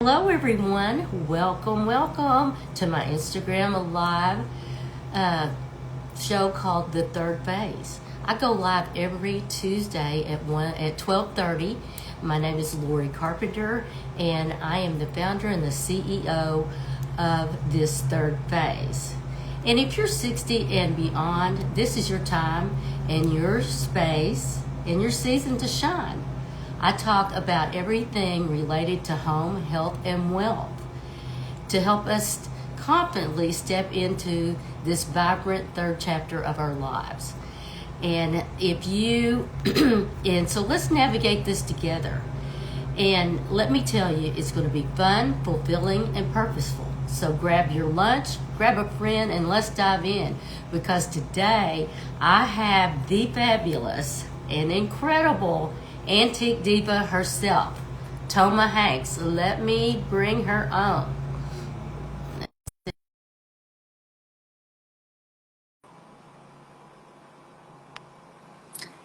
Hello, everyone. Welcome to my Instagram live uh, show called The Third Phase. I go live every Tuesday at 12:30. My name is Lori Carpenter, and I am the founder and the CEO of this third phase. And if you're 60 and beyond, this is your time and your space and your season to shine. I talk about everything related to home, health, and wealth to help us confidently step into this vibrant third chapter of our lives. And and so let's navigate this together. And let me tell you, it's going to be fun, fulfilling, and purposeful. So grab your lunch, grab a friend, and let's dive in. Because today I have the fabulous and incredible antique diva herself, Toma Hanks. Let me bring her on.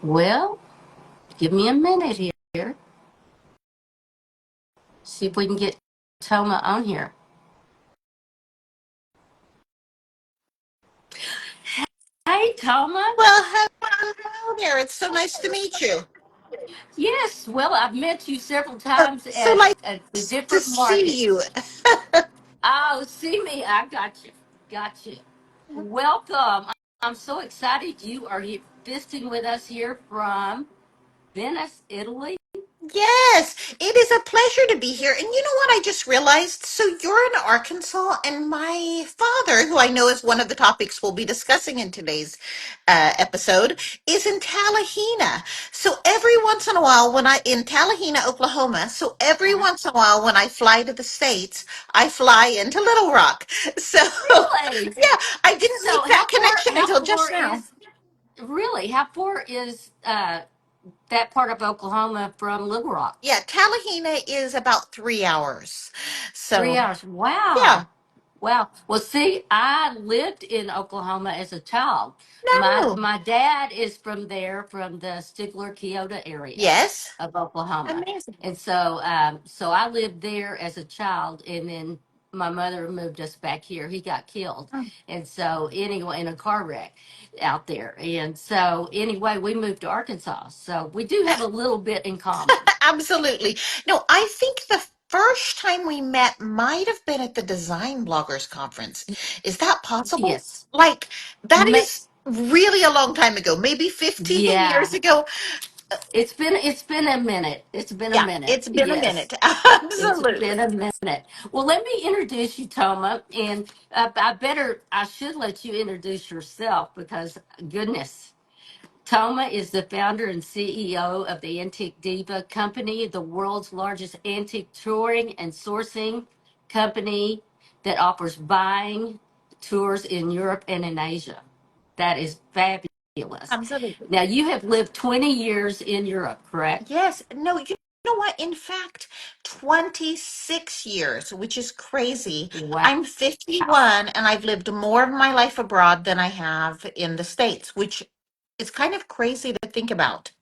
Well, give me a minute here. See if we can get Toma on here. Hey, Toma. Well, hello there. It's so nice to meet you. Yes, well, I've met you several Uh, times so at the nice to different see you. markets. Oh, see me. I got you. Got you. Welcome. I'm so excited you are here visiting with us here from Venice, Italy. Yes, it is a pleasure to be here. And you know what I just realized? So you're in Arkansas, and my father, who I know is one of the topics we'll be discussing in today's episode, is in Tallahena. So every once in a while, in Tallahena, Oklahoma, so every Uh-huh. once in a while when I fly to the States, I fly into Little Rock. So Really? yeah, I didn't So make that connection how until just far now. is really how far is that part of Oklahoma from Little Rock? Yeah, Tallahena is about 3 hours. Three So, hours. Wow. yeah, Wow. Well, see, I lived in Oklahoma as a child. My no. my dad is from there, from the Stigler Kyoto area Yes. of Oklahoma, Amazing. and so I lived there as a child, and then my mother moved us back here. He got killed, Mm. and so anyway, in a car wreck out there, and so anyway, we moved to Arkansas. So we do have a little bit in common. Absolutely. No, I think the first time we met might have been at the Design Bloggers Conference. Is that possible? Yes. Like, that Ma- is really a long time ago, maybe 15 years yeah. ago. It's been a minute. It's been a Yeah, minute. it's been a Yes. minute. It's Absolutely. been a minute. Well, let me introduce you, Toma, and I should let you introduce yourself because, goodness, Toma is the founder and CEO of the Antique Diva Company, the world's largest antique touring and sourcing company that offers buying tours in Europe and in Asia. That is fabulous. Absolutely. Now, you have lived 20 years in Europe, correct? Yes. No, you know what? In fact, 26 years, which is crazy. Wow. I'm 51 and I've lived more of my life abroad than I have in the States, which is kind of crazy to think about.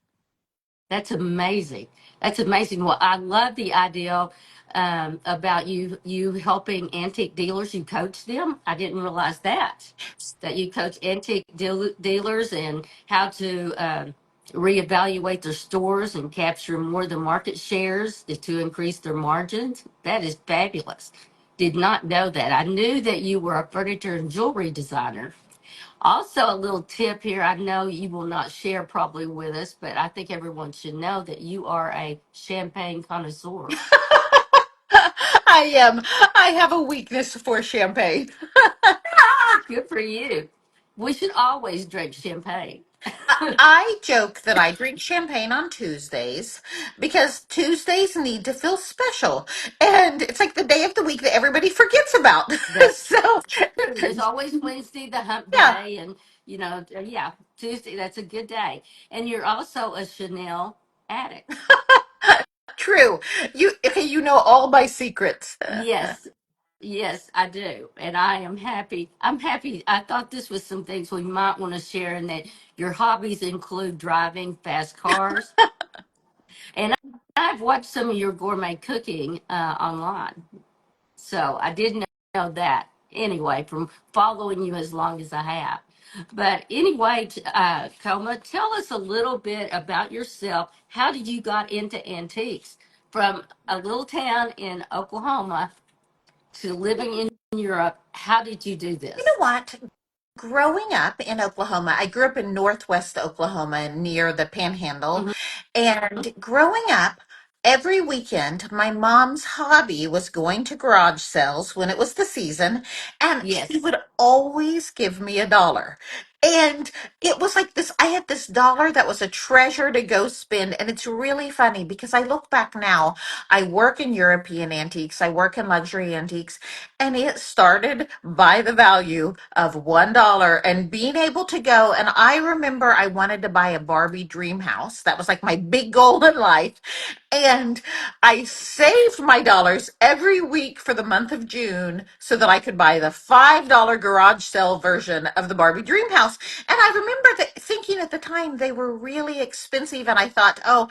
That's amazing. That's amazing. Well, I love the idea about you helping antique dealers. You coach them. I didn't realize that you coach dealers and how to reevaluate their stores and capture more of the market shares to increase their margins. That is fabulous. Did not know that. I knew that you were a furniture and jewelry designer. Also, a little tip here. I know you will not share probably with us, but I think everyone should know that you are a champagne connoisseur. I am. I have a weakness for champagne. Good for you. We should always drink champagne. I joke that I drink champagne on Tuesdays because Tuesdays need to feel special. And it's like the day of the week that everybody forgets about. That's So, true. There's always Wednesday, the hump yeah, day, and yeah, Tuesday, that's a good day. And you're also a Chanel addict. true. You know all my secrets. Yes, yes, I do. And I am happy. I'm happy. I thought this was some things we might want to share, and that your hobbies include driving fast cars. And I've watched some of your gourmet cooking online, so I didn't know that anyway from following you as long as I have. But anyway, Coma, tell us a little bit about yourself. How did you got into antiques from a little town in Oklahoma to living in Europe? How did you do You know this? what? Growing up in Oklahoma, I grew up in Northwest Oklahoma near the Panhandle. Hmm. And growing up, every weekend, my mom's hobby was going to garage sales when it was the season, and she Yes. would always give me $1. And it was like this, I had this dollar that was a treasure to go spend. And it's really funny because I look back now, I work in European antiques, I work in luxury antiques, and it started by the value of $1 and being able to go. And I remember I wanted to buy a Barbie dream house. That was like my big goal in life. And I saved my dollars every week for the month of June so that I could buy the $5 garage sale version of the Barbie dream house. And I remember thinking at the time they were really expensive. And I thought, oh,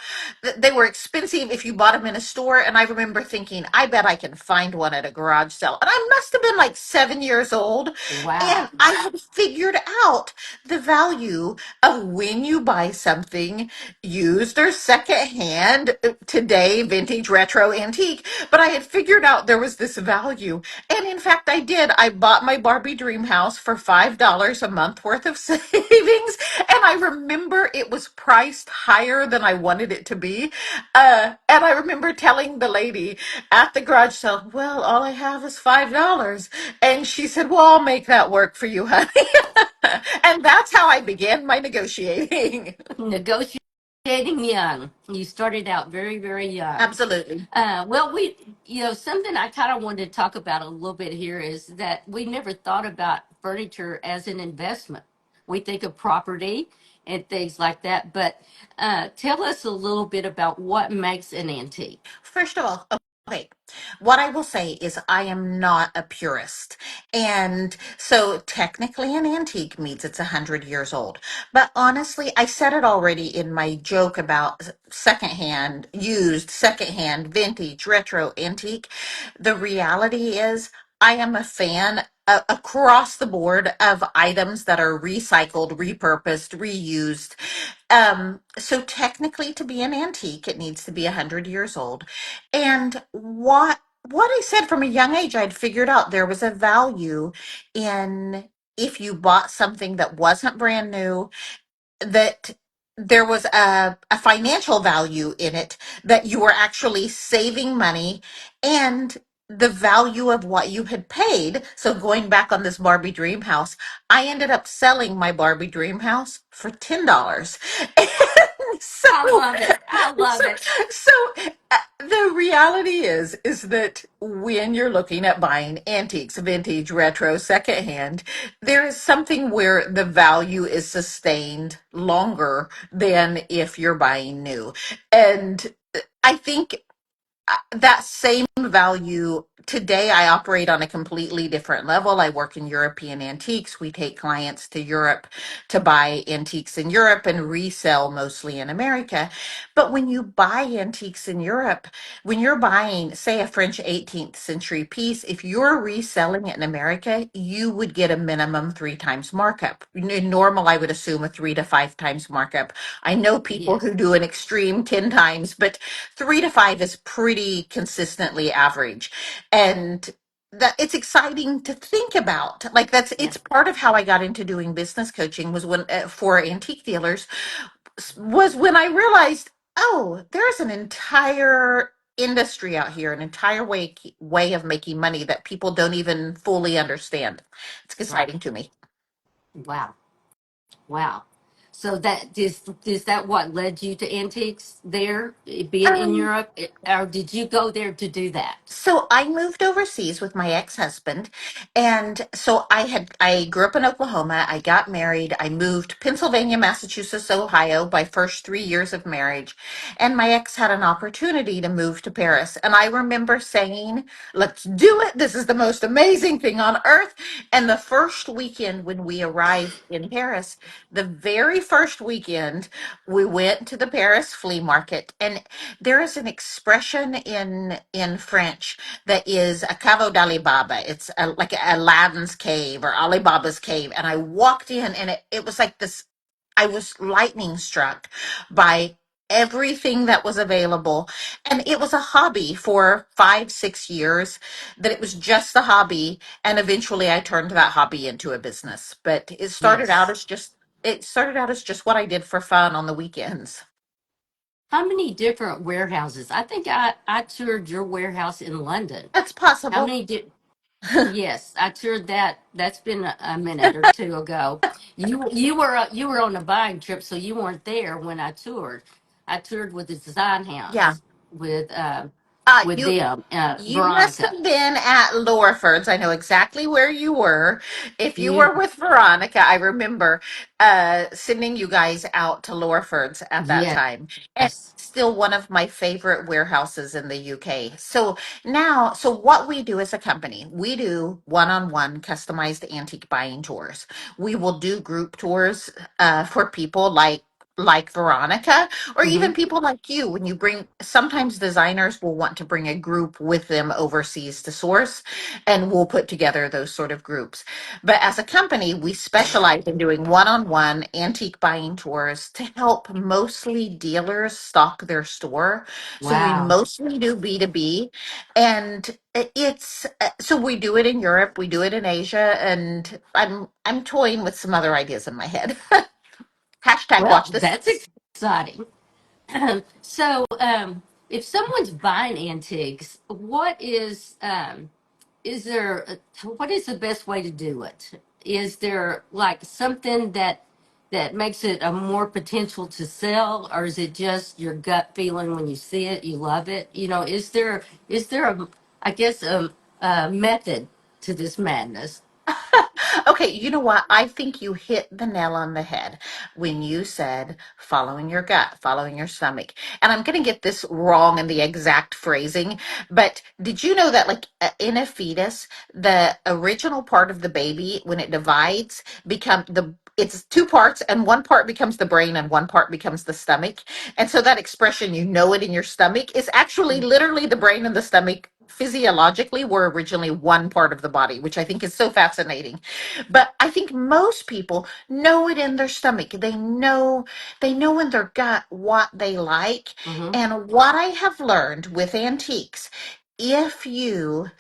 they were expensive if you bought them in a store. And I remember thinking, I bet I can find one at a garage sale. And I must have been like 7 years old. And Wow. I had figured out the value of when you buy something used or secondhand, today, vintage, retro, antique. But I had figured out there was this value. And in fact, I did. I bought my Barbie dream house for $5 a month worth of savings. And I remember it was priced higher than I wanted it to be. And I remember telling the lady at the garage sale, well, all I have is $5. And she said, well, I'll make that work for you, honey. And that's how I began my negotiating. Negotiating young. You started out very, very young. Absolutely. Well, something I kind of wanted to talk about a little bit here is that we never thought about furniture as an investment. We think of property and things like that, but tell us a little bit about what makes an antique. First of all, okay, what I will say is I am not a purist. And so technically an antique means it's 100 years old. But honestly, I said it already in my joke about secondhand, used, secondhand, vintage, retro, antique. The reality is I am a fan across the board of items that are recycled, repurposed, reused. So technically to be an antique, it needs to be 100 years old. And what I said from a young age, I'd figured out there was a value in if you bought something that wasn't brand new, that there was a financial value in it, that you were actually saving money and the value of what you had paid. So going back on this Barbie dream house, I ended up selling my Barbie dream house for $10. And so, I love it. I so, love it. so the reality is that when you're looking at buying antiques, vintage, retro, secondhand, there is something where the value is sustained longer than if you're buying new. And I think that same value today, I operate on a completely different level. I work in European antiques. We take clients to Europe to buy antiques in Europe and resell mostly in America. But when you buy antiques in Europe, when you're buying, say, a French 18th century piece, if you're reselling it in America, you would get a minimum 3 times markup. In normal, I would assume a 3 to 5 times markup. I know people who Yes. do an extreme 10 times, but 3 to 5 is pretty consistently average. And that it's exciting to think about. Like Yeah. it's part of how I got into doing business coaching was when for antique dealers was when I realized, oh, there's an entire industry out here, an entire way of making money that people don't even fully understand. It's Right. exciting to me. Wow. Wow. So that is that what led you to antiques there, being in Um, Europe, or did you go there to do that? So I moved overseas with my ex-husband. And so I grew up in Oklahoma. I got married. I moved Pennsylvania, Massachusetts, Ohio by first 3 years of marriage. And my ex had an opportunity to move to Paris. And I remember saying, let's do it. This is the most amazing thing on earth. And the first weekend when we arrived in Paris, the very first weekend, we went to the Paris flea market, and there is an expression in French that is a caveau d'Alibaba. It's like Aladdin's cave or Alibaba's cave. And I walked in, and it was like this. I was lightning struck by everything that was available. And it was a hobby for 5, 6 years, that it was just a hobby. And eventually I turned that hobby into a business. But Yes. it started out as just what I did for fun on the weekends. How many different warehouses? I think I toured your warehouse in London. That's How possible. many did? Yes, I toured that. That's been a minute or two ago. You were on a buying trip, so you weren't there when I toured. I toured with the design Yeah. house with You them, You must Veronica. have been at Lorford's. I know exactly where you were. If you Yeah. were with Veronica, I remember sending you guys out to Lorford's at that Yes. time. And it's still one of my favorite warehouses in the UK. So what we do as a company, we do one-on-one customized antique buying tours. We will do group tours for people like Veronica, or Mm-hmm. even people like you. When you bring, sometimes designers will want to bring a group with them overseas to source, and we'll put together those sort of groups. But as a company, we specialize in doing one-on-one antique buying tours to help mostly dealers stock their store. So we Wow. mostly do B2B, and so we do it in Europe, we do it in Asia, and I'm toying with some other ideas in my head. Hashtag Well, watch this that's space. exciting. So, if someone's buying antiques, is there what is the best way to do it? Is there like something that makes it a more potential to sell, or is it just your gut feeling when you see it, you love it? Is there a I guess a method to this madness? Okay, you know what? I think you hit the nail on the head when you said following your gut, following your stomach. And I'm going to get this wrong in the exact phrasing, but did you know that, like, in a fetus, the original part of the baby, when it divides, it's two parts, and one part becomes the brain and one part becomes the stomach. And so that expression, you know it in your stomach, is actually literally the brain and the stomach physiologically were originally one part of the body, which I think is so fascinating. But I think most people know it in their stomach. They know in their gut what they like. Mm-hmm. And what I have learned with antiques, if you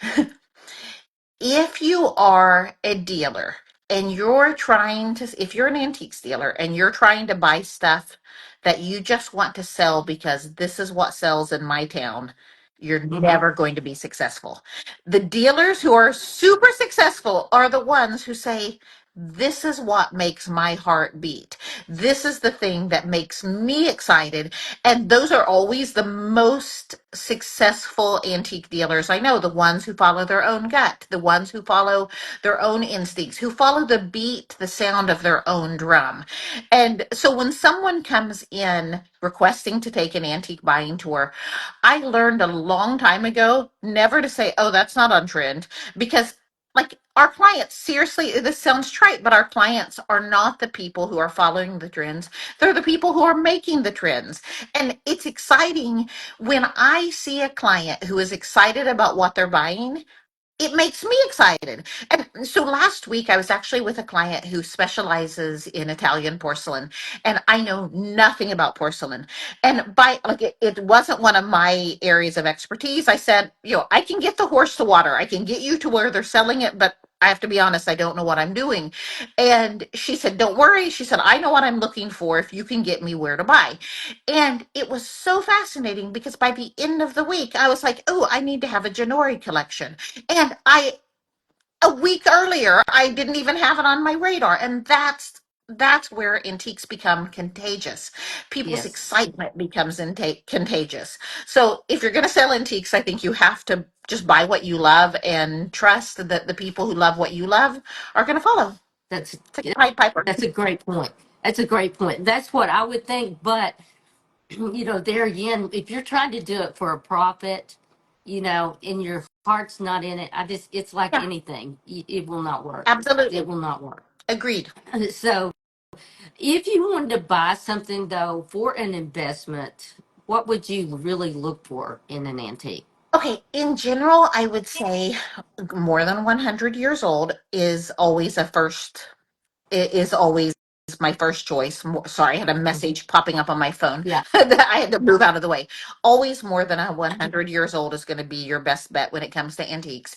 if you are a dealer and if you're an antiques dealer and you're trying to buy stuff that you just want to sell because this is what sells in my town, you're Mm-hmm. never going to be successful. The dealers who are super successful are the ones who say, this is what makes my heart beat. This is the thing that makes me excited. And those are always the most successful antique dealers I know, the ones who follow their own gut, the ones who follow their own instincts, who follow the beat, the sound of their own drum. And so when someone comes in requesting to take an antique buying tour, I learned a long time ago never to say, oh, that's not on trend, because, like, our clients, seriously, this sounds trite, but our clients are not the people who are following the trends. They're the people who are making the trends. And it's exciting when I see a client who is excited about what they're buying. It makes me excited. And so last week I was actually with a client who specializes in Italian porcelain, and I know nothing about porcelain. And it wasn't one of my areas of expertise. I said, I can get the horse to water. I can get you to where they're selling it, but I have to be honest, I don't know what I'm doing. And she said, don't worry. She said, I know what I'm looking for if you can get me where to buy. And it was so fascinating because by the end of the week, I was like, oh, I need to have a Janori collection. And a week earlier, I didn't even have it on my radar. And that's where antiques become contagious. People's Yes, excitement becomes contagious. So if you're going to sell antiques, I think you have to just buy what you love and trust that the people who love what you love are going to follow. that's It's like Pied Piper. that's a great point. That's a great point. That's what I would think, but there again, if you're trying to do it for a profit, and your heart's not in it, it's like Yeah, anything. It will not work. It absolutely. will not work. Agreed. So if you wanted to buy something though for an investment, what would you really look for in an antique? Okay, in general, I would say more than 100 years old is always a first, is always my first choice. Sorry, I had a Mhm. message popping up on my phone Yeah. that I had to move out of the way. Always more than a 100 years old is going to be your best bet when it comes to antiques.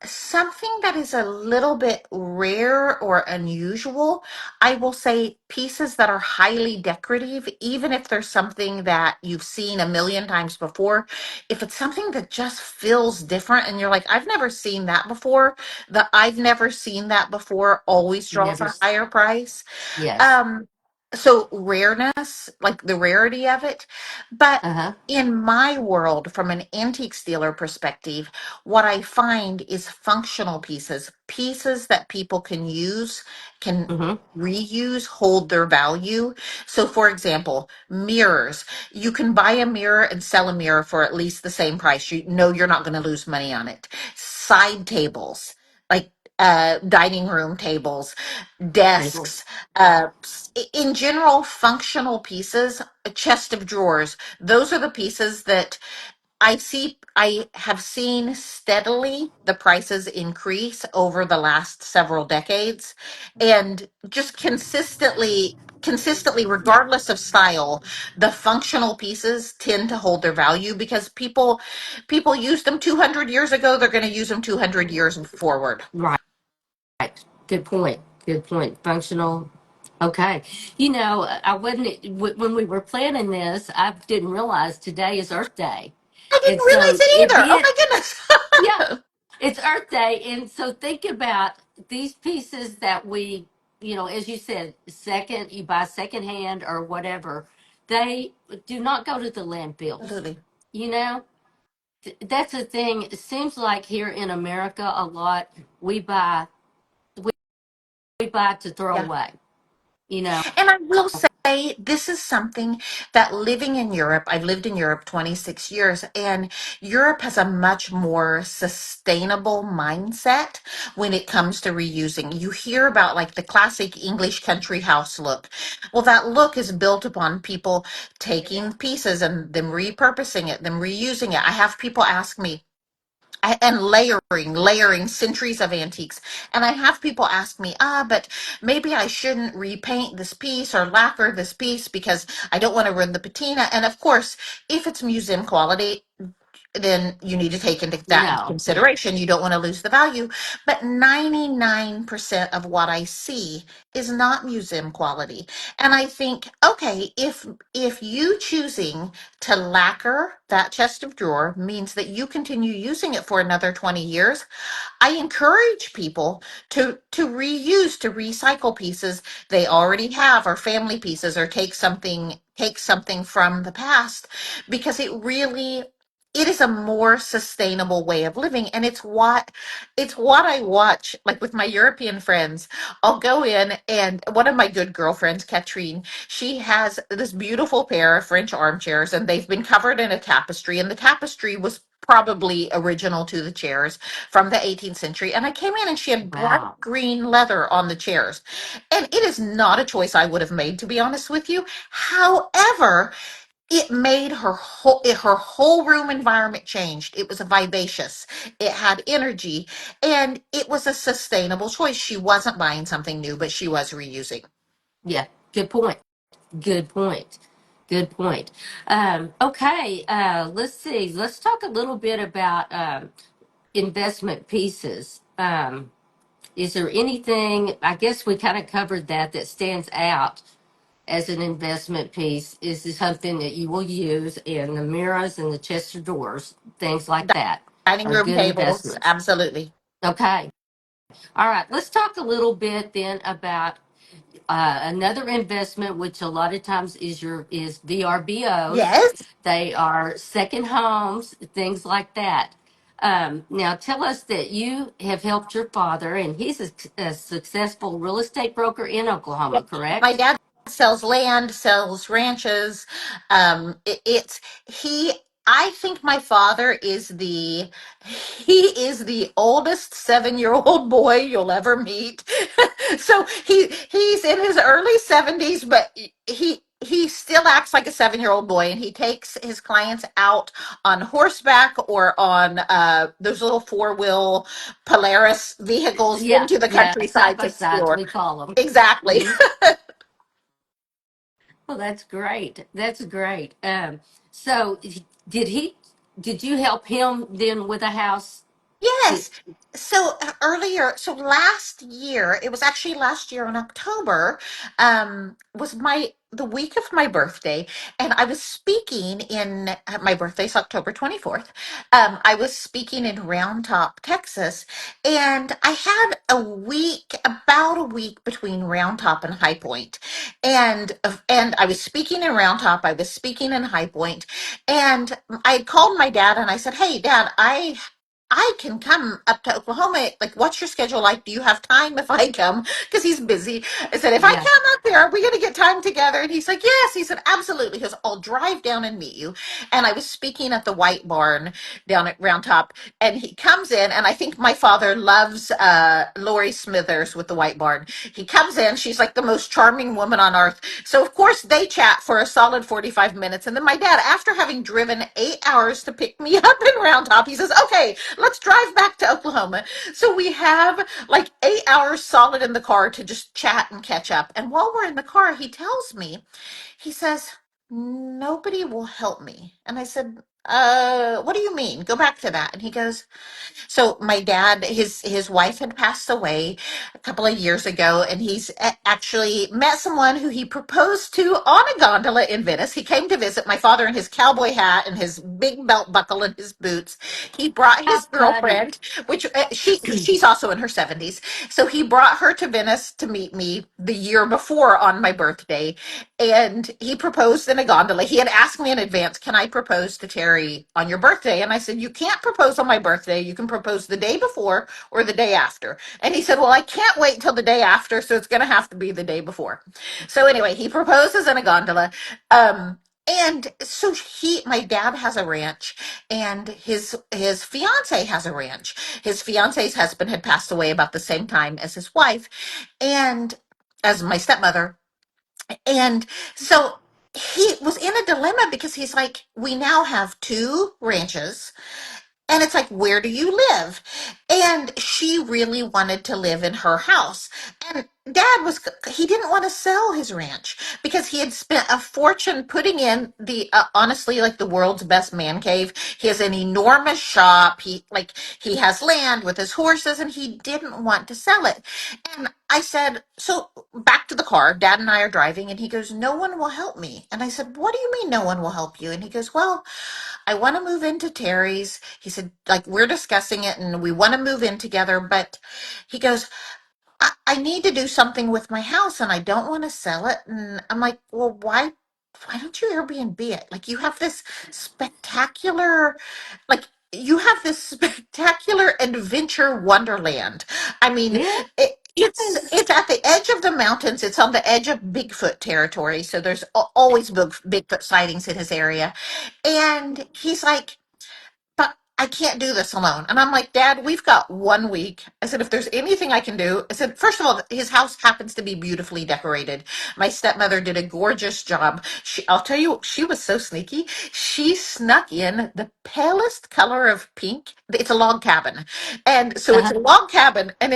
Something that is a little bit rare or unusual, I will say pieces that are highly decorative, even if there's something that you've seen a million times before, if it's something that just feels different and you're like, I've never seen that before, the I've never seen that before always draws Never. a higher price. Yes. Um, so rareness, like the rarity of it. But Uh huh. in my world, from an antique dealer perspective, what I find is functional pieces, pieces that people can use, can Mm-hmm. reuse, hold their value. So, for example, mirrors. You can buy a mirror and sell a mirror for at least the same price. You know you're not going to lose money on it. Side tables, like dining room tables, Tables. desks, in general, functional pieces, a chest of drawers. Those are the pieces that I have seen steadily the prices increase over the last several decades, and just consistently, regardless of style, the functional pieces tend to hold their value because people used them 200 years ago, they're going to use them 200 years forward. Right. Good point. Good point. Functional. Okay. You know, I wasn't when we were planning this. I didn't realize today is Earth Day, I and didn't realize so it it either. Oh being my yeah, goodness. it's Earth Day, and so think about these pieces that we, as you said, second you buy secondhand or whatever. They do not go to the landfills. Absolutely. You know, that's the thing. It seems like here in America, a lot we buy we buy to throw Yeah. away. You know. And I will say, this is something that living in Europe, I've lived in Europe 26 years, and Europe has a much more sustainable mindset when it comes to reusing. You hear about like the classic English country house look. Well, that look is built upon people taking pieces and them repurposing it, them reusing it. I have people ask me, and layering centuries of antiques. And I have people ask me, but maybe I shouldn't repaint this piece or lacquer this piece because I don't want to ruin the patina. And of course, if it's museum quality, then you need to take that into No. Yeah. consideration. You don't want to lose the value. But 99% of what I see is not museum quality. And I think, okay, if you choosing to lacquer that chest of drawer means that you continue using it for another 20 years, I encourage people to reuse, to recycle pieces they already have or family pieces, or take something from the past, because it is a more sustainable way of living. And it's what I watch, like with my European friends. I'll go in, and one of my good girlfriends, Katrine, she has this beautiful pair of French armchairs, and they've been covered in a tapestry, and the tapestry was probably original to the chairs from the 18th century. And I came in and she had bright Wow. green leather on the chairs. And it is not a choice I would have made, to be honest with you. However, it made her whole room environment changed. It was a vivacious, it had energy, and it was a sustainable choice. She wasn't buying something new, but she was reusing. Yeah. Good point. Good point. Good point. Okay. Let's see. Let's talk a little bit about investment pieces. Is there anything? I guess we kind of covered that stands out as an investment piece. Is this something that you will use in the mirrors and the chest of drawers, things like that Dining are room good tables, investments. absolutely. Okay. All right. Let's talk a little bit then about another investment, which a lot of times is VRBOs. Yes. They are second homes, things like that. Now, tell us that you have helped your father, and he's a successful real estate broker in Oklahoma, My correct? dad sells land, sells ranches. It's he. I think my father is the oldest 7-year old boy you'll ever meet. So he's in his early 70s, but he still acts like a 7-year old boy, and he takes his clients out on horseback or on those little four-wheel Polaris vehicles Yeah, into the yeah, side countryside to by sides, explore. we call them. Exactly. Hmm. Well, that's great. That's great. So did he? Did you help him then with a house? To Yes. So last year, it was actually last year in October, was the week of my birthday, and I was speaking in my birthday's October 24th. I was speaking in Round Top, Texas, and I had about a week between Round Top and High Point. And I was speaking in Round Top, I was speaking in High Point, and I called my dad and I said, "Hey, Dad, I can come up to Oklahoma. Like, what's your schedule like? Do you have time if I come?" Because he's busy. I said, "If I yeah, come up there, are we going to get time together?" And he's like, "Yes." He said, "Absolutely." He goes, "I'll drive down and meet you." And I was speaking at the White Barn down at Round Top, and he comes in, and I think my father loves Lori Smithers with the White Barn. He comes in. She's like the most charming woman on earth. So, of course, they chat for a solid 45 minutes. And then my dad, after having driven 8 hours to pick me up in Round Top, he says, "Okay, let's drive back to Oklahoma." So we have like 8 hours solid in the car to just chat and catch up. And while we're in the car, he tells me, he says, "Nobody will help me." And I said, "What do you mean? Go back to that." And he goes, so my dad, his wife had passed away a couple of years ago, and he's actually met someone who he proposed to on a gondola in Venice. He came to visit my father in his cowboy hat and his big belt buckle and his boots. He brought how his funny. girlfriend, which she's also in her 70s. So he brought her to Venice to meet me the year before on my birthday, and he proposed in a gondola. He had asked me in advance, "Can I propose to Terry on your birthday?" And I said, "You can't propose on my birthday. You can propose the day before or the day after." And he said, "Well, I can't wait till the day after, so it's going to have to be the day before." So anyway, he proposes in a gondola. And so my dad has a ranch, and his fiance has a ranch. His fiance's husband had passed away about the same time as his wife, and as my stepmother. And so he was in a dilemma because he's like, "We now have two ranches, and it's like, where do you live?" And she really wanted to live in her house. And he didn't want to sell his ranch because he had spent a fortune putting in honestly, like the world's best man cave. He has an enormous shop. He has land with his horses, and he didn't want to sell it. And I said, so back to the car, Dad and I are driving, and he goes, "No one will help me." And I said, "What do you mean no one will help you?" And he goes, "Well, I want to move into Terry's." He said, like, we're discussing it and we want to move in together, but he goes, I need to do something with my house and I don't want to sell it." And I'm like, "Well, why don't you Airbnb it? Like, you have this spectacular adventure wonderland. I mean, Yes. it's at the edge of the mountains. It's on the edge of Bigfoot territory, so there's always Bigfoot sightings in his area. And he's like, "But I can't do this alone." And I'm like, "Dad, we've got 1 week." I said, "If there's anything I can do," I said, "first of all, his house happens to be beautifully decorated. My stepmother did a gorgeous job. I'll tell you, she was so sneaky. She snuck in the palest color of pink. It's a log cabin. And so it's Uh-huh. a log cabin. And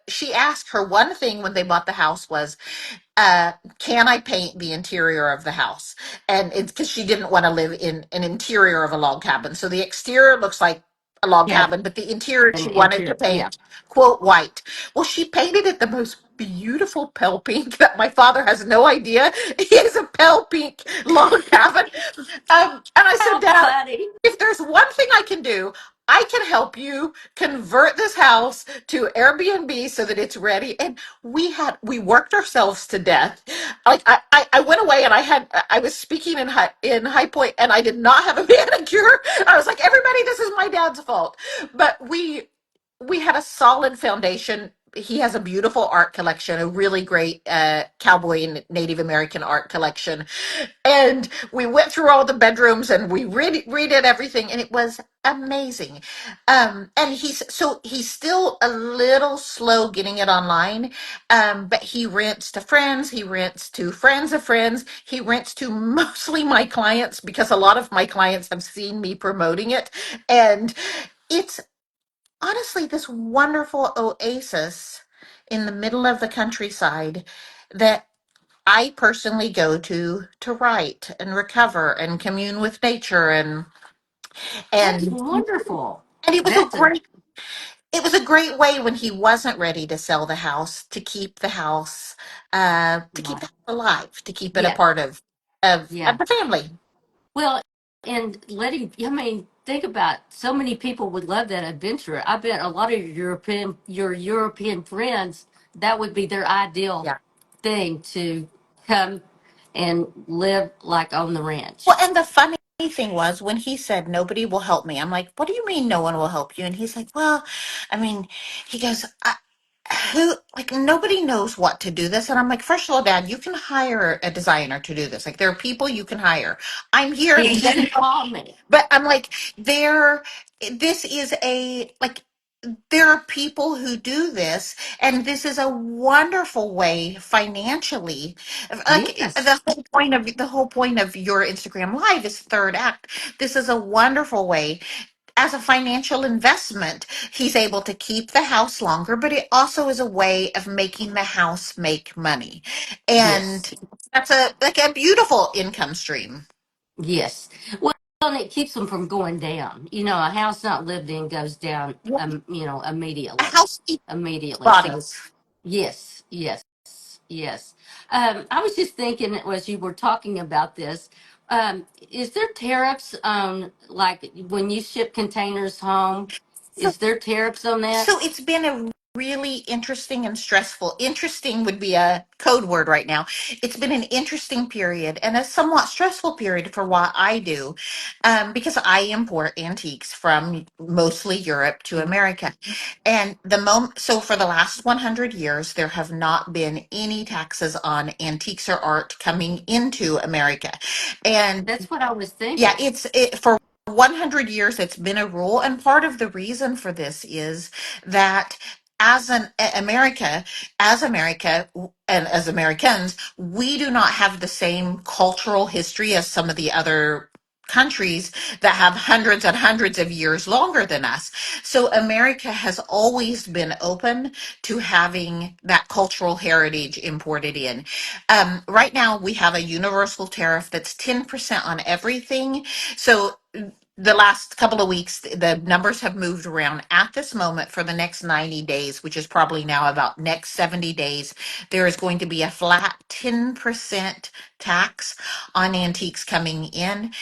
she asked, her one thing when they bought the house was, "Can I paint the interior of the house?" And it's because she didn't want to live in an interior of a log cabin. So the exterior looks like a log Yeah, cabin, but the interior an she wanted to interior. Yeah. paint, quote, white. Well, she painted it the most beautiful pale pink that my father has no idea. He has a pale pink log cabin. And I said, How "Dad, funny. if there's one thing I can do, I can help you convert this house to Airbnb so that it's ready." And we worked ourselves to death. Like, I went away and I was speaking in High Point, and I did not have a manicure. I was like, "Everybody, this is my dad's fault." But we had a solid foundation he has a beautiful art collection, a really great cowboy and Native American art collection. And we went through all the bedrooms and we redid everything, and it was amazing. And he's still a little slow getting it online, but he rents to friends, he rents to friends of friends, he rents to mostly my clients because a lot of my clients have seen me promoting it, and it's honestly this wonderful oasis in the middle of the countryside that I personally go to write and recover and commune with nature, That's and wonderful. and That's a it was a great way when he wasn't ready to sell the house to keep the house right. alive, to keep it a Yeah, part of yeah. the family. Well, and I mean, think about so many people would love that adventure. I bet a lot of your European friends, that would be their ideal Yeah. thing to come and live like on the Well, ranch. and the funny thing was when he said nobody will help me, I'm like, what do you mean no one will help you? And he's like, well, I mean, he goes, who, like, nobody knows what to do this. And I'm like, first of all, Dad, you can hire a designer to do this. Like, there are people you can hire. I'm here He if ain't you gonna need help. call me. But I'm like, there, this is there are people who do this, and this is a wonderful way financially. Like Yes, the whole point of your Instagram live is third act. This is a wonderful way as a financial investment. He's able to keep the house longer, but it also is a way of making the house make money. yes, And that's a beautiful income stream. yes. Well, and it keeps them from going down. You know, a house not lived in goes down. A Immediately, house immediately. bought So, is. yes, yes, yes. I was just thinking as you were talking about this. Is there tariffs on like when you ship containers home? Is there tariffs on that? So it's been a really interesting and stressful. Interesting would be a code word right now. It's been an interesting period and a somewhat stressful period for what I do, because I import antiques from mostly Europe to Mhm. America. And so for the last 100 years, there have not been any taxes on antiques or art coming into America. And That's what I was yeah, thinking. for 100 years it's been a rule, and part of the reason for this is that America, and as Americans, we do not have the same cultural history as some of the other countries that have hundreds and hundreds of years longer than us. So America has always been open to having that cultural heritage imported in. Right now, we have a universal tariff that's 10% on everything. So the last couple of weeks, the numbers have moved around. At this moment, for the next 90 days, which is probably now about next 70 days, there is going to be a flat 10% tax on antiques coming in.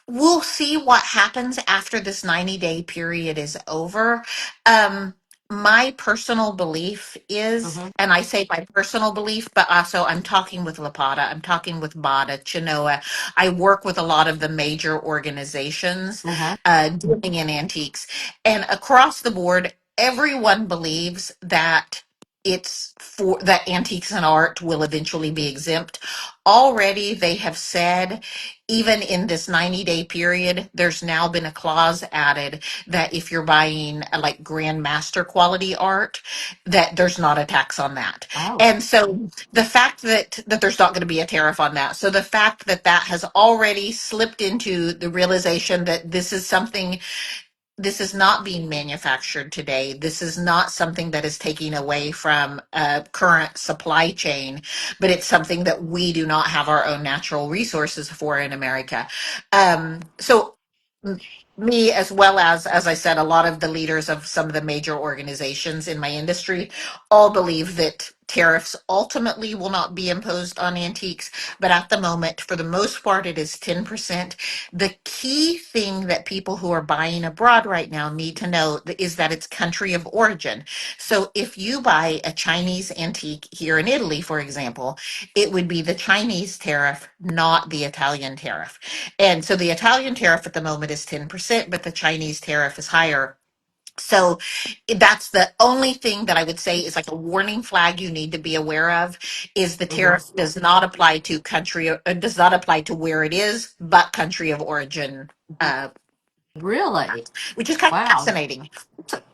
We'll see what happens after this 90-day period is over. Um, my personal belief is, Hmm. and I say my personal belief, but also I'm talking with Lapata, I'm talking with Bada, Chinoa. I work with a lot of the major organizations Uh-huh. dealing in antiques. And across the board, everyone believes that that antiques and art will eventually be exempt. Already, they have said even in this 90-day period, there's now been a clause added that if you're buying like grandmaster quality art, that there's not a tax on that. Oh, And so the fact that there's not going to be a tariff on that. So the fact that that has already slipped into the realization that this is not being manufactured today. This is not something that is taking away from a current supply chain, but it's something that we do not have our own natural resources for in America. So me, as well as I said, a lot of the leaders of some of the major organizations in my industry all believe that tariffs ultimately will not be imposed on antiques, but at the moment, for the most part, it is 10%. The key thing that people who are buying abroad right now need to know is that it's country of origin. So if you buy a Chinese antique here in Italy, for example, it would be the Chinese tariff, not the Italian tariff. And so the Italian tariff at the moment is 10%, but the Chinese tariff is higher. So that's the only thing that I would say is like a warning flag you need to be aware of is the Hmm. tariff does not apply to country, does not apply to where it is, but country of origin, uh, Really? which is kind of Wow. fascinating.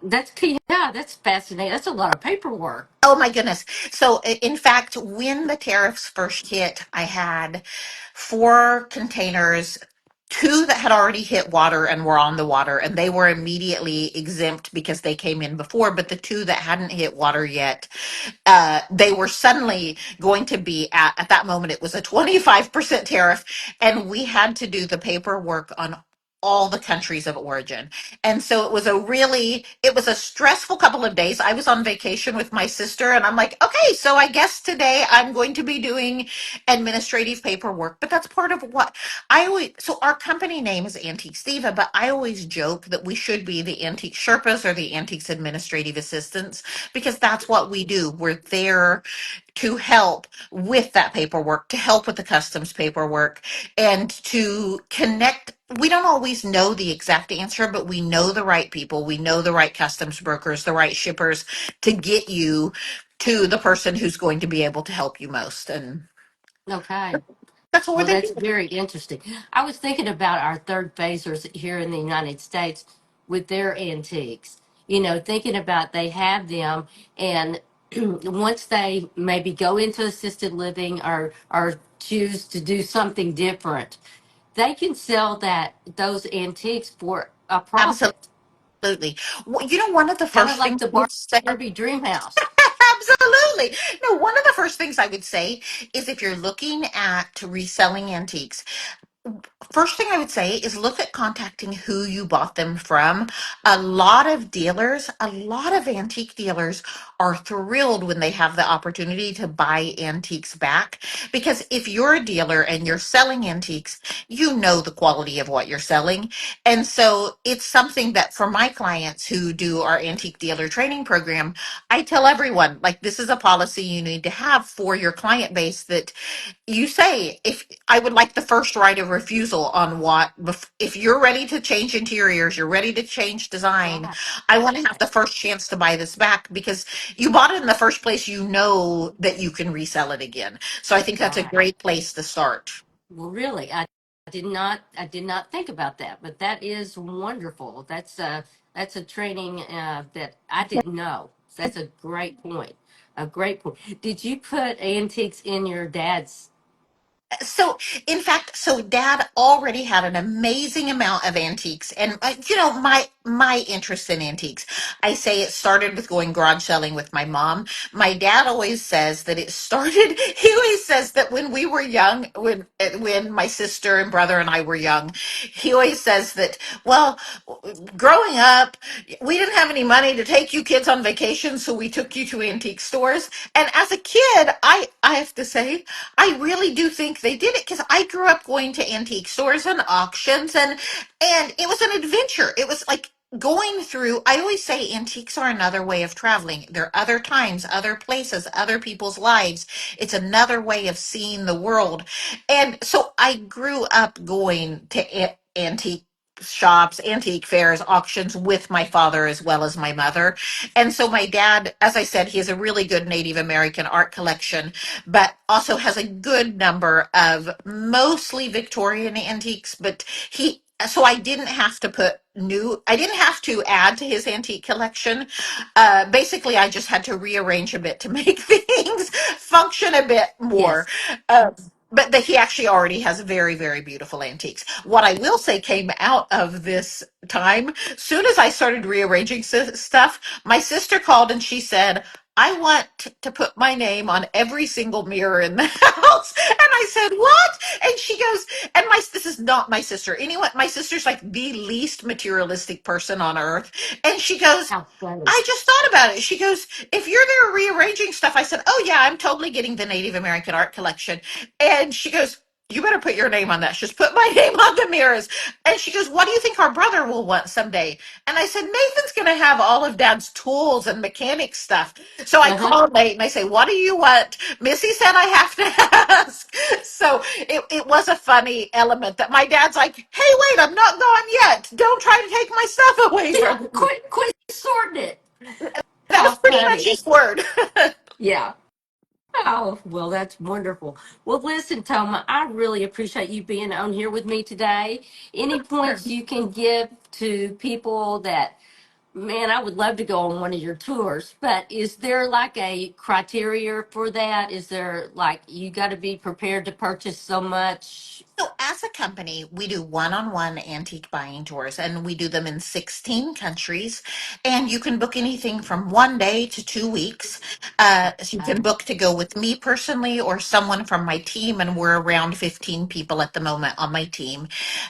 That's yeah, that's fascinating. That's a lot of paperwork. Oh my goodness. So, in fact, when the tariffs first hit, I had 4 containers, two that had already hit water and were on the water, and they were immediately exempt because they came in before. But the two that hadn't hit water yet, they were suddenly going to be at that moment, it was a 25% tariff, and we had to do the paperwork on all the countries of origin. And so it was a stressful couple of days. I was on vacation with my sister and I'm like, okay, so I guess today I'm going to be doing administrative paperwork, but that's part of what so our company name is Antiques Diva, but I always joke that we should be the Antique Sherpas or the Antiques Administrative Assistants because that's what we do. We're there to help with that paperwork, to help with the customs paperwork, and to connect. We don't always know the exact answer, but we know the right people. We know the right customs brokers, the right shippers to get you to the person who's going to be able to help you most. And Okay. that's what we're Well, there that's to do. very interesting. I was thinking about our third phasers here in the United States with their antiques. Thinking about they have them, and once they maybe go into assisted living or choose to do something different, they can sell those antiques for a profit, Absolutely. Well, one of the kind of first like things the I would say, Barbie Dream House. absolutely. No, one of the first things I would say is if you're looking at reselling antiques, first thing I would say is look at contacting who you bought them from. A lot of antique dealers are thrilled when they have the opportunity to buy antiques back because if you're a dealer and you're selling antiques, you know the quality of what you're selling. And so it's something that for my clients who do our antique dealer training program, I tell everyone like this is a policy you need to have for your client base that you say if I would like the first right of refusal on if you're ready to change interiors, you're ready to change design, Right, I want to have the first chance to buy this back because you bought it in the first place, you know that you can resell it again. So I think that's a right. great place to start. Well, really, I did not think about that, but that is wonderful. That's a training that I didn't know. That's a great point. A great point. Did you put antiques in your dad's? So, in fact, so Dad already had an amazing amount of antiques, and my interest in antiques. I say it started with going garage selling with my mom. My dad always says that it started. He always says that when we were young, when my sister and brother and I were young, he always says that. Well, growing up, we didn't have any money to take you kids on vacation, so we took you to antique stores. And as a kid, I have to say. I really do think they did it because I grew up going to antique stores and auctions and it was an adventure. It was like going through I always say antiques are another way of traveling. There are other times, other places, other people's lives. It's another way of seeing the world. And so I grew up going to antique shops, antique fairs, auctions with my father as well as my mother. And so my dad, as I said, he has a really good Native American art collection but also has a good number of mostly Victorian antiques. So I didn't have to add to his antique collection. Basically, I just had to rearrange a bit to make things function a bit more. Yes. But he actually already has very, very beautiful antiques. What I will say came out of this time, soon as I started rearranging stuff, my sister called and she said, I want to put my name on every single mirror in the house. And I said, what? And she goes, this is not my sister. Anyway, my sister's like the least materialistic person on earth. And she goes, How funny. I just thought about it. She goes, if you're there rearranging stuff, I said, oh yeah, I'm totally getting the Native American art collection. And she goes, you better put your name on that. Just put my name on the mirrors. And she goes, what do you think our brother will want someday? And I said, Nathan's going to have all of Dad's tools and mechanic stuff. So I Uh-huh. call Nate and I say, what do you want? Missy said I have to ask. So it was a funny element that my dad's like, hey, wait, I'm not gone yet. Don't try to take my stuff away Yeah, from me. quit sorting it. That How was pretty much funny. his word. Yeah. Oh, well, that's wonderful. Well, listen, Toma, I really appreciate you being on here with me today. Any points you can give to people that, man, I would love to go on one of your tours, but is there like a criteria for that? Is there like you got to be prepared to purchase so much? So, as a company, we do one on one antique buying tours and we do them in 16 countries. And you can book anything from 1 day to 2 weeks. So you can book to go with me personally or someone from my team. And we're around 15 people at the moment on my team.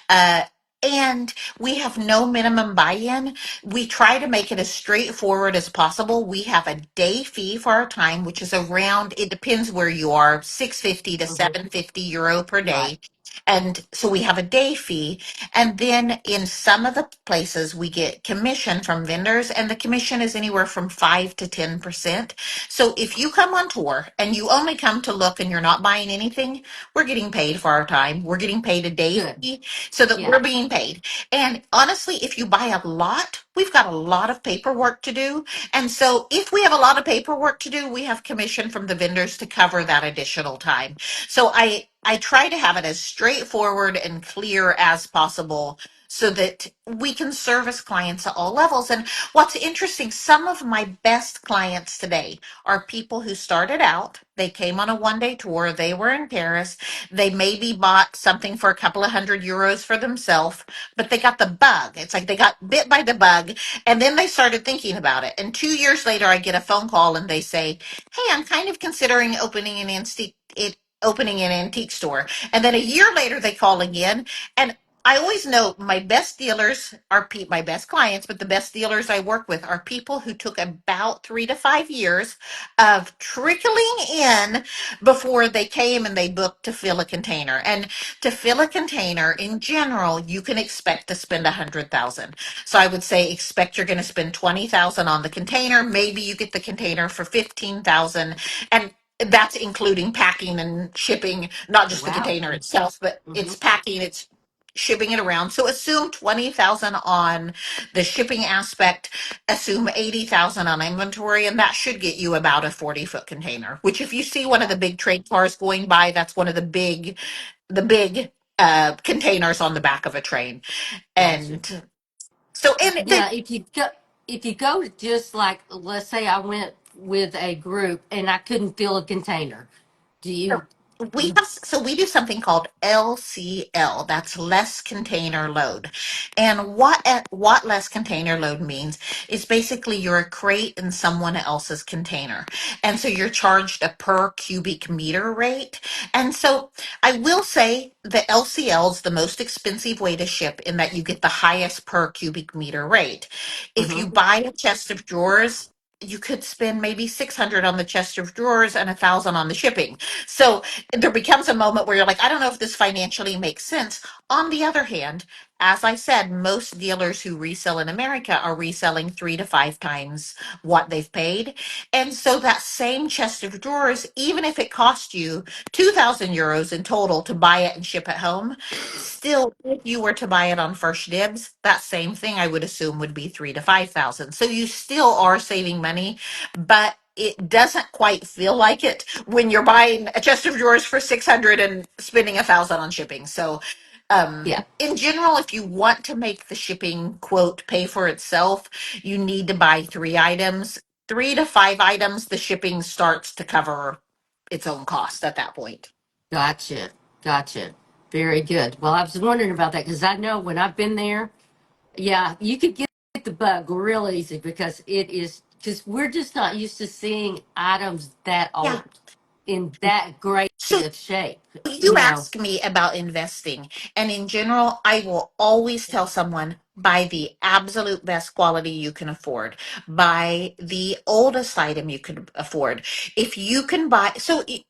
Uh, and we have no minimum buy-in. We try to make it as straightforward as possible. We have a day fee for our time, which is around, it depends where you are, 650 to Mhm. 750 euro per Right. day. And so we have a day fee. And then in some of the places, we get commission from vendors, and the commission is anywhere from 5 to 10%. So if you come on tour and you only come to look and you're not buying anything, we're getting paid for our time. We're getting paid a day Good. fee so that Yeah. we're being paid. And honestly, if you buy a lot, we've got a lot of paperwork to do. And so if we have a lot of paperwork to do, we have commission from the vendors to cover that additional time. So I try to have it as straightforward and clear as possible so that we can service clients at all levels. And what's interesting, some of my best clients today are people who started out, they came on a 1 day tour, they were in Paris, they maybe bought something for a couple of €100 for themselves, but they got the bug. It's like they got bit by the bug and then they started thinking about it. And 2 years later, I get a phone call and they say, hey, I'm kind of considering opening an antique store. And then a year later, they call again. And I always know my best dealers are my best clients, but the best dealers I work with are people who took about 3 to 5 years of trickling in before they came and they booked to fill a container. And to fill a container in general, you can expect to spend 100,000. So I would say expect you're going to spend 20,000 on the container. Maybe you get the container for 15,000, and that's including packing and shipping, not just the Wow. container itself, but Hmm. it's packing, it's shipping it around. So assume 20,000 on the shipping aspect, assume 80,000 on inventory, and that should get you about a 40-foot container, which if you see one of the big trade cars going by, that's one of the big containers on the back of a train. Gotcha. And so, and they, Yeah, if you go just like let's say I went with a group and I couldn't fill a container, do you? we do something called LCL. That's less container load. And what less container load means is basically you're a crate in someone else's container. And so you're charged a per cubic meter rate. And so I will say the LCL is the most expensive way to ship in that you get the highest per cubic meter rate. If you Hmm. buy a chest of drawers, you could spend maybe 600 on the chest of drawers and 1,000 on the shipping. So there becomes a moment where you're like, I don't know if this financially makes sense. On the other hand, as I said, most dealers who resell in America are reselling 3 to 5 times what they've paid. And so that same chest of drawers, even if it cost you 2,000 euros in total to buy it and ship it home, still, if you were to buy it on first dibs, that same thing I would assume would be 3 to 5 thousand. So you still are saving money, but it doesn't quite feel like it when you're buying a chest of drawers for 600 and spending 1,000 on shipping. So, Yeah, in general, if you want to make the shipping quote pay for itself, you need to buy 3 items. 3 to 5 items, the shipping starts to cover its own cost at that point. gotcha, gotcha. Very good. Well, I was wondering about that because I know when I've been there, yeah, you could get the bug real easy because it is because we're just not used to seeing items that Yeah. old in that great So of shape. you You know. ask me about investing, and in general, I will always tell someone Buy the absolute best quality you can afford. Buy the oldest item you can afford. If you can buy,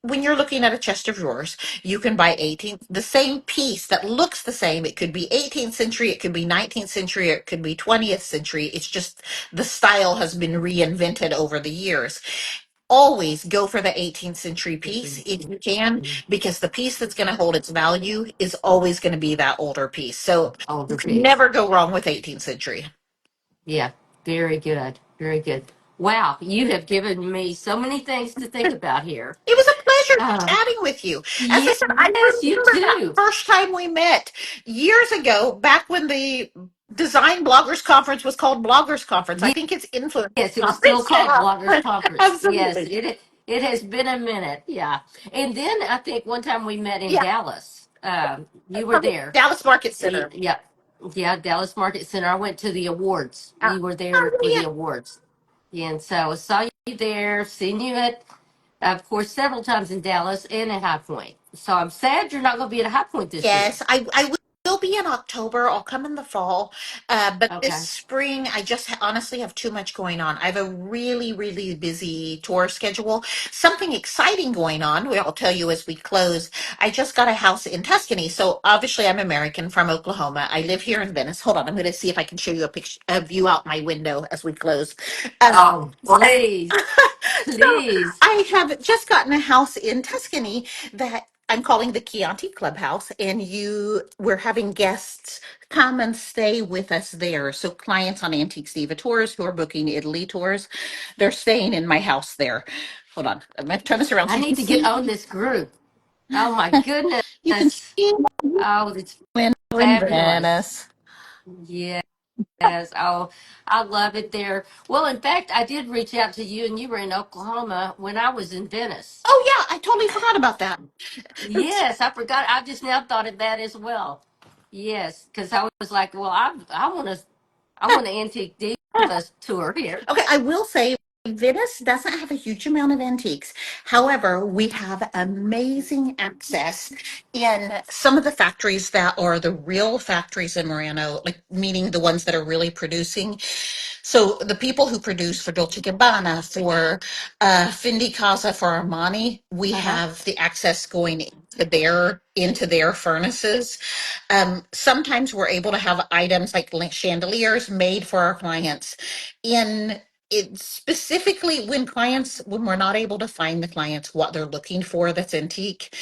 when you're looking at a chest of drawers, you can buy 18th, the same piece that looks the same. It could be 18th century, it could be 19th century, it could be 20th century. It's just the style has been reinvented over the years. Always go for the 18th century piece if you can, because the piece that's going to hold its value is always going to be that older piece. So you Older can piece. never go wrong with 18th century. Yeah, very good. Very good. Wow, you have given me so many things to think about here. It was a pleasure Um, chatting with you. As I yes, said, I you remember that too. first time we met years ago, back when the Design Bloggers Conference was called Bloggers Conference. I think it's Influence Yes, it was still Conference called now. Bloggers Conference. Yes, Absolutely. it has been a minute. Yeah, and then I think one time we met in Yeah, Dallas. You were from there. Dallas Market Center. Yeah, yeah, Dallas Market Center. I went to the awards. Uh, You were there oh, for yeah. the awards. Yeah, and so I saw you there. Seen you at, of course, several times in Dallas and at High Point. So I'm sad you're not going to be at High Point this year. Yes, I will be in October. I'll come in the fall. But this Okay. spring, I just honestly have too much going on. I have a really, really busy tour schedule. Something exciting going on, which I'll tell you as we close. I just got a house in Tuscany. So obviously, I'm American from Oklahoma. I live here in Venice. Hold on, I'm going to see if I can show you a picture, a view out my window as we close. Oh, please, So please. I have just gotten a house in Tuscany that I'm calling the Chianti Clubhouse, and we're having guests come and stay with us there. So clients on Antiques Diva tours who are booking Italy tours, they're staying in my house there. Hold on, I'm gonna turn this around I so you can need to get see. on this group. Oh my goodness. You can see Oh, it's when we're in fabulous. Venice. Yes. Oh, I love it there. Well, in fact, I did reach out to you and you were in Oklahoma when I was in Venice. Oh yeah, I totally forgot about that. Yes, I forgot. I just now thought of that as well. Yes, because I was like, well, I want an antique divas tour here. Okay, I will say Venice doesn't have a huge amount of antiques. However, we have amazing access in some of the factories that are the real factories in Morano, like meaning the ones that are really producing. So the people who produce for Dolce & Gabbana, for Fendi Casa, for Armani, we Uh huh. have the access going into their furnaces. Sometimes we're able to have items like chandeliers made for our clients in it specifically when we're not able to find the clients what they're looking for that's antique,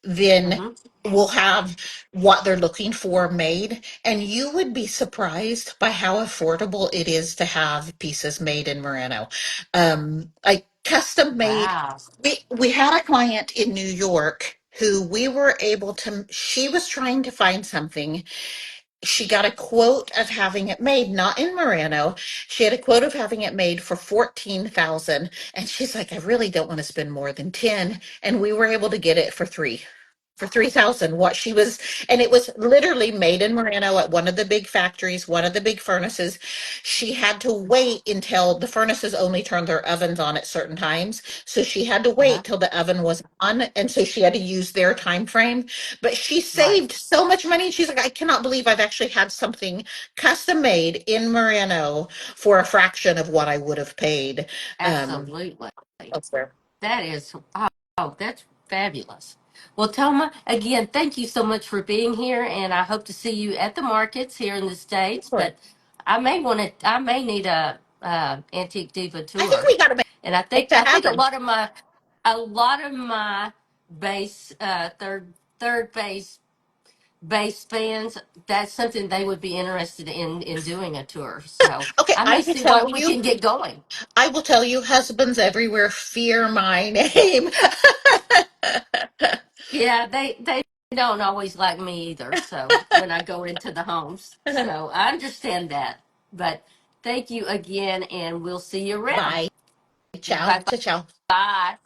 then Mm-hmm. we'll have what they're looking for made, and you would be surprised by how affordable it is to have pieces made in Moreno. Like custom made. Wow. We had a client in New York who we were able to, she was trying to find something. She got a quote of having it made, not in Moreno. She had a quote of having it made for 14,000. And she's like, I really don't want to spend more than 10. And we were able to get it for 3,000. What she was, and it was literally made in Moreno at one of the big factories, one of the big furnaces. She had to wait until the furnaces only turned their ovens on at certain times. So she had to Uh huh. wait till the oven was on. And so she had to use their time frame, but she Right. saved so much money. She's like, I cannot believe I've actually had something custom made in Moreno for a fraction of what I would have paid Absolutely. elsewhere. That is, that's fabulous. Well, Toma, again, thank you so much for being here, and I hope to see you at the markets here in the States. Sure. But I may need a antique diva I think tour, we got to and make I that think happen. a lot of my base third base fans, that's something they would be interested in doing a tour. So Okay, I I may will see what tell we you. can get going. I will tell you, husbands everywhere fear my name. Yeah, they don't always like me either. So when I go into the homes, so I understand that. But thank you again, and we'll see you around. Bye. Ciao. Bye Ciao. bye.